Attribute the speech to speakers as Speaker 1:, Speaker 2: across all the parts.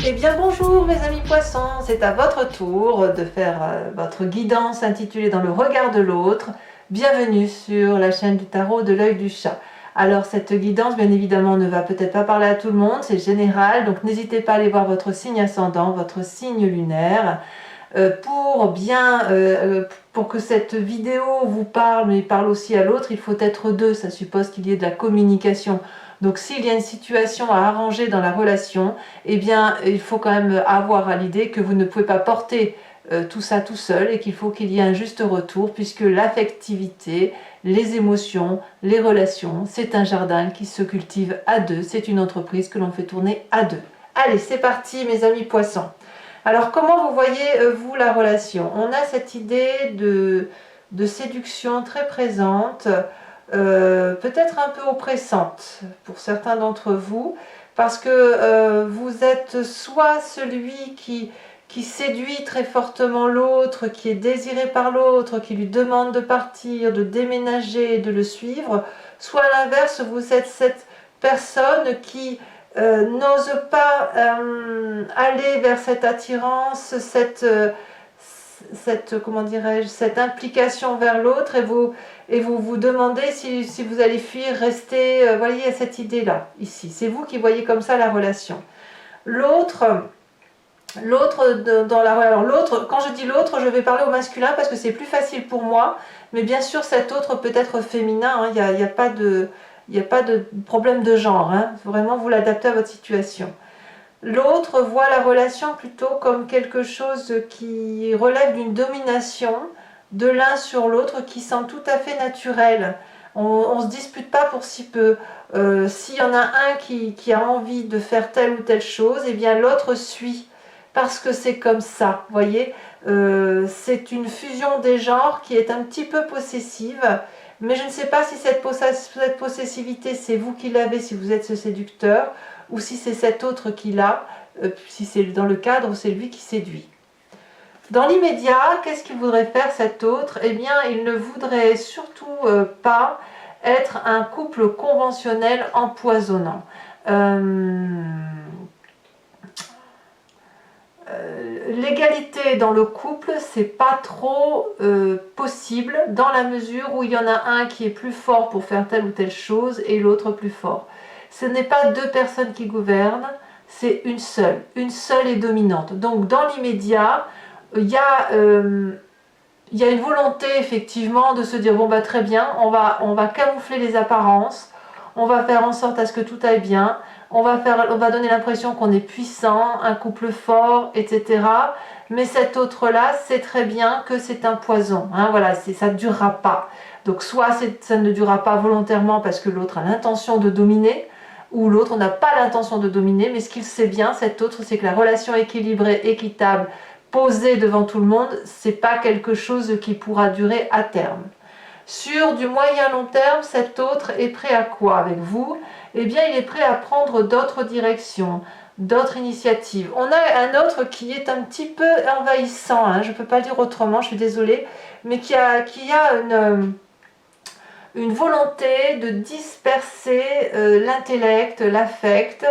Speaker 1: Eh bien bonjour mes amis poissons, c'est à votre tour de faire votre guidance intitulée Dans le regard de l'autre. Bienvenue sur la chaîne du tarot de l'œil du chat. Alors cette guidance bien évidemment ne va peut-être pas parler à tout le monde, c'est général, donc n'hésitez pas à aller voir votre signe ascendant, votre signe lunaire, pour que cette vidéo vous parle mais parle aussi à l'autre, il faut être deux, ça suppose qu'il y ait de la communication. Donc s'il y a une situation à arranger dans la relation, eh bien il faut quand même avoir à l'idée que vous ne pouvez pas porter tout ça tout seul et qu'il faut qu'il y ait un juste retour, puisque l'affectivité, les émotions, les relations, c'est un jardin qui se cultive à deux, c'est une entreprise que l'on fait tourner à deux. Allez, c'est parti mes amis poissons. Alors comment vous voyez vous la relation? On a cette idée de séduction très présente, peut-être un peu oppressante pour certains d'entre vous, parce que vous êtes soit celui qui séduit très fortement l'autre, qui est désiré par l'autre, qui lui demande de partir, de déménager, de le suivre, soit à l'inverse, vous êtes cette personne qui n'ose pas aller vers cette attirance, comment dirais-je, cette implication vers l'autre, et vous vous demandez si vous allez fuir, rester, voyez cette idée-là, ici. C'est vous qui voyez comme ça la relation. L'autre, quand je dis l'autre, je vais parler au masculin parce que c'est plus facile pour moi, mais bien sûr cet autre peut être féminin, il n'y a pas de problème de genre, hein. Vraiment vous l'adaptez à votre situation. L'autre voit la relation plutôt comme quelque chose qui relève d'une domination de l'un sur l'autre qui semble tout à fait naturelle. On ne se dispute pas pour si peu. S'il y en a un qui a envie de faire telle ou telle chose, eh bien l'autre suit. Parce que c'est comme ça, vous voyez. C'est une fusion des genres qui est un petit peu possessive. Mais je ne sais pas si cette possessivité, c'est vous qui l'avez, si vous êtes ce séducteur, ou si c'est cet autre qui l'a, si c'est dans le cadre, c'est lui qui séduit. Dans l'immédiat, qu'est-ce qu'il voudrait faire cet autre? Eh bien, il ne voudrait surtout pas être un couple conventionnel empoisonnant. L'égalité dans le couple, c'est pas trop possible dans la mesure où il y en a un qui est plus fort pour faire telle ou telle chose et l'autre plus fort. Ce n'est pas deux personnes qui gouvernent, c'est une seule est dominante. Donc dans l'immédiat, il y a une volonté effectivement de se dire bon bah très bien, on va camoufler les apparences, on va faire en sorte à ce que tout aille bien, on va donner l'impression qu'on est puissant, un couple fort, etc. Mais cet autre-là sait très bien que c'est un poison, hein, voilà, ça ne durera pas. Donc soit ça ne durera pas volontairement parce que l'autre a l'intention de dominer, ou l'autre n'a pas l'intention de dominer, mais ce qu'il sait bien, cet autre, c'est que la relation équilibrée, équitable, posée devant tout le monde, c'est pas quelque chose qui pourra durer à terme. Sur du moyen long terme, cet autre est prêt à quoi avec vous? Eh bien, il est prêt à prendre d'autres directions, d'autres initiatives. On a un autre qui est un petit peu envahissant, hein, je ne peux pas le dire autrement, je suis désolée, mais qui a une volonté de disperser l'intellect, l'affect,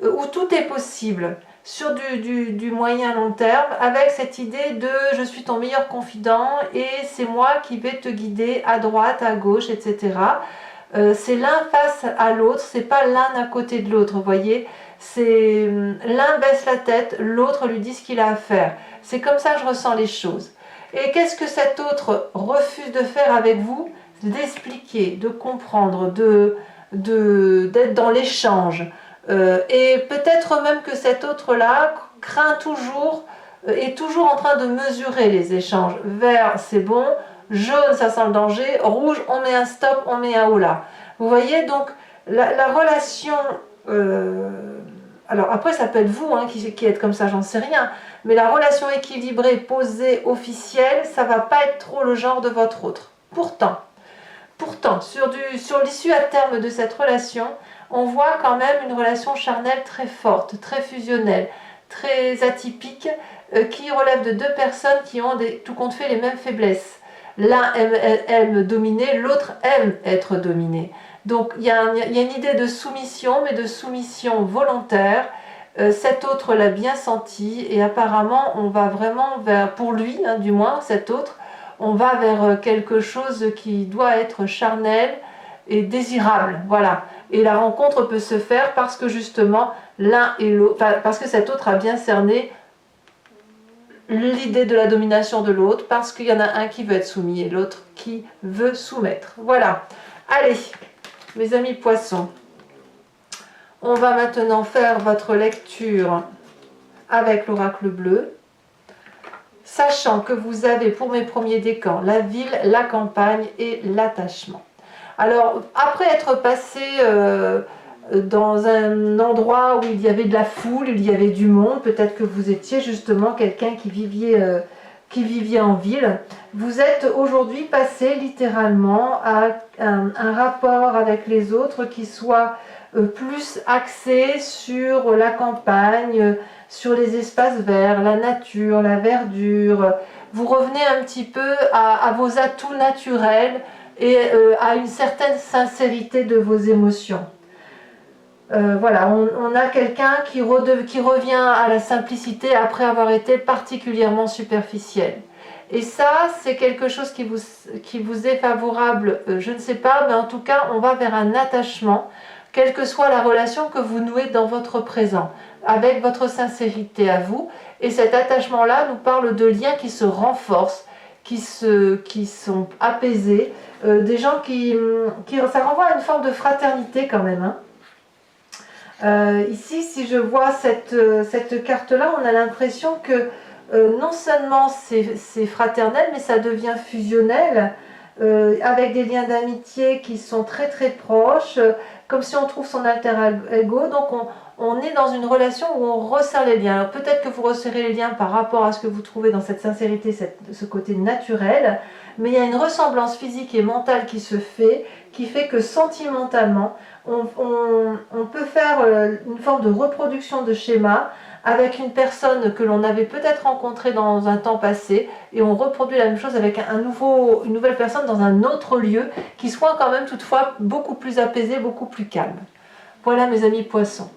Speaker 1: où tout est possible sur du moyen long terme, avec cette idée de je suis ton meilleur confident et c'est moi qui vais te guider à droite, à gauche, etc. C'est l'un face à l'autre, c'est pas l'un à côté de l'autre, vous voyez, c'est l'un baisse la tête, l'autre lui dit ce qu'il a à faire. C'est comme ça que je ressens les choses. Et qu'est-ce que cet autre refuse de faire avec vous? D'expliquer, de comprendre, d'être dans l'échange. Et peut-être même que cet autre-là craint toujours, est toujours en train de mesurer les échanges. Vert, c'est bon, jaune, ça sent le danger, rouge, on met un stop, on met un holà. Vous voyez, donc la relation... alors après, ça peut être vous hein, qui êtes comme ça, j'en sais rien. Mais la relation équilibrée, posée, officielle, ça va pas être trop le genre de votre autre. Pourtant, sur l'issue à terme de cette relation, on voit quand même une relation charnelle très forte, très fusionnelle, très atypique, qui relève de deux personnes qui ont tout compte fait les mêmes faiblesses. L'un aime dominer, l'autre aime être dominé. Donc il y a une idée de soumission, mais de soumission volontaire, cet autre l'a bien senti et apparemment on va vraiment vers, pour lui hein, du moins, cet autre, on va vers quelque chose qui doit être charnel et désirable, voilà. Et la rencontre peut se faire parce que justement l'un et l'autre, enfin, parce que cet autre a bien cerné l'idée de la domination de l'autre, parce qu'il y en a un qui veut être soumis et l'autre qui veut soumettre. Voilà. Allez, mes amis poissons, on va maintenant faire votre lecture avec l'oracle bleu, sachant que vous avez pour mes premiers décans la ville, la campagne et l'attachement. Alors, après être passé dans un endroit où il y avait de la foule, il y avait du monde, peut-être que vous étiez justement quelqu'un qui viviez en ville, vous êtes aujourd'hui passé littéralement à un rapport avec les autres qui soit plus axé sur la campagne, sur les espaces verts, la nature, la verdure. Vous revenez un petit peu à vos atouts naturels et à une certaine sincérité de vos émotions. Voilà, on a quelqu'un qui revient à la simplicité après avoir été particulièrement superficiel. Et ça, c'est quelque chose qui vous est favorable, je ne sais pas, mais en tout cas, on va vers un attachement, quelle que soit la relation que vous nouez dans votre présent, avec votre sincérité à vous. Et cet attachement-là nous parle de liens qui se renforcent, qui sont apaisés, des gens ça renvoie à une forme de fraternité quand même, hein. Ici, si je vois cette carte-là, on a l'impression que non seulement c'est fraternel, mais ça devient fusionnel, avec des liens d'amitié qui sont très très proches, comme si on trouve son alter ego. Donc on est dans une relation où on resserre les liens. Alors peut-être que vous resserrez les liens par rapport à ce que vous trouvez dans cette sincérité, ce côté naturel, mais il y a une ressemblance physique et mentale qui se fait, qui fait que sentimentalement, on peut faire une forme de reproduction de schéma avec une personne que l'on avait peut-être rencontrée dans un temps passé, et on reproduit la même chose avec une nouvelle personne dans un autre lieu, qui soit quand même toutefois beaucoup plus apaisé, beaucoup plus calme. Voilà mes amis poissons.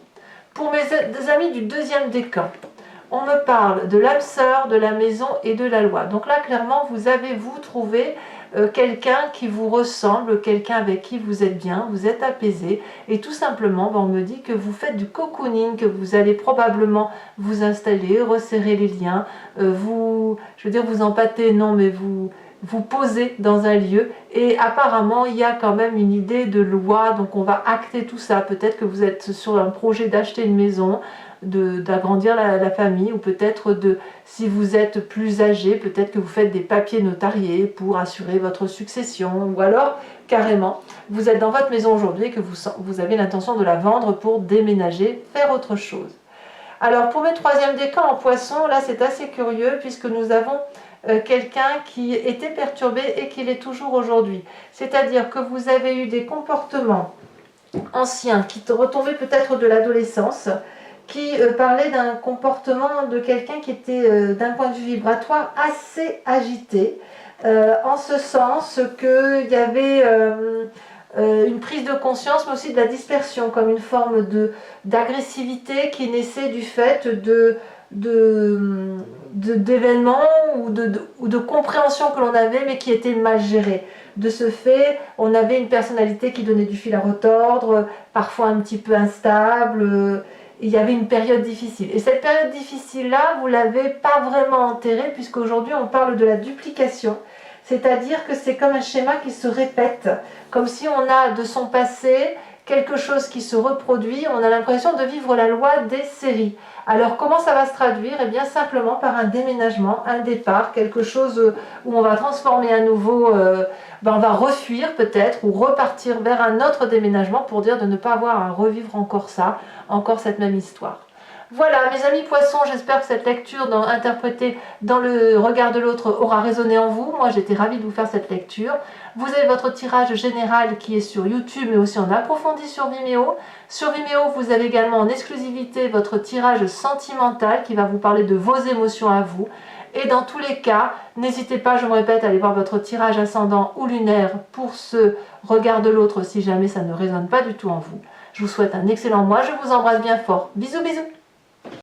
Speaker 1: Pour mes amis du deuxième décan, on me parle de l'âme sœur, de la maison et de la loi. Donc là, clairement, vous avez trouvé quelqu'un qui vous ressemble, quelqu'un avec qui vous êtes bien, vous êtes apaisé, et tout simplement, on me dit que vous faites du cocooning, que vous allez probablement vous installer, resserrer les liens, je veux dire vous empâter, non, mais vous posez dans un lieu, et apparemment il y a quand même une idée de loi, donc on va acter tout ça. Peut-être que vous êtes sur un projet d'acheter une maison, d'agrandir la famille, ou peut-être si vous êtes plus âgé, peut-être que vous faites des papiers notariés pour assurer votre succession, ou alors carrément vous êtes dans votre maison aujourd'hui et que vous avez l'intention de la vendre pour déménager, faire autre chose. Alors pour mes troisième décans en poisson, là c'est assez curieux puisque nous avons quelqu'un qui était perturbé et qui l'est toujours aujourd'hui. C'est-à-dire que vous avez eu des comportements anciens qui retombaient peut-être de l'adolescence, qui parlait d'un comportement de quelqu'un qui était d'un point de vue vibratoire assez agité, en ce sens qu'il y avait une prise de conscience, mais aussi de la dispersion, comme une forme d'agressivité qui naissait du fait d'événements ou de compréhension que l'on avait, mais qui étaient mal gérés. De ce fait, on avait une personnalité qui donnait du fil à retordre, parfois un petit peu instable. Il y avait une période difficile. Et cette période difficile-là, vous ne l'avez pas vraiment enterrée, puisqu'aujourd'hui on parle de la duplication. C'est-à-dire que c'est comme un schéma qui se répète, comme si on a de son passé quelque chose qui se reproduit, on a l'impression de vivre la loi des séries. Alors comment ça va se traduire? Eh bien simplement par un déménagement, un départ, quelque chose où on va transformer à nouveau, on va refuir peut-être, ou repartir vers un autre déménagement pour dire de ne pas avoir à revivre encore ça, encore cette même histoire. Voilà mes amis poissons, j'espère que cette lecture interprétée dans le regard de l'autre aura résonné en vous. Moi j'étais ravie de vous faire cette lecture. Vous avez votre tirage général qui est sur YouTube mais aussi en approfondi sur Vimeo. Sur Vimeo vous avez également en exclusivité votre tirage sentimental qui va vous parler de vos émotions à vous. Et dans tous les cas, n'hésitez pas, je me répète, à aller voir votre tirage ascendant ou lunaire pour ce regard de l'autre si jamais ça ne résonne pas du tout en vous. Je vous souhaite un excellent mois, je vous embrasse bien fort. Bisous bisous.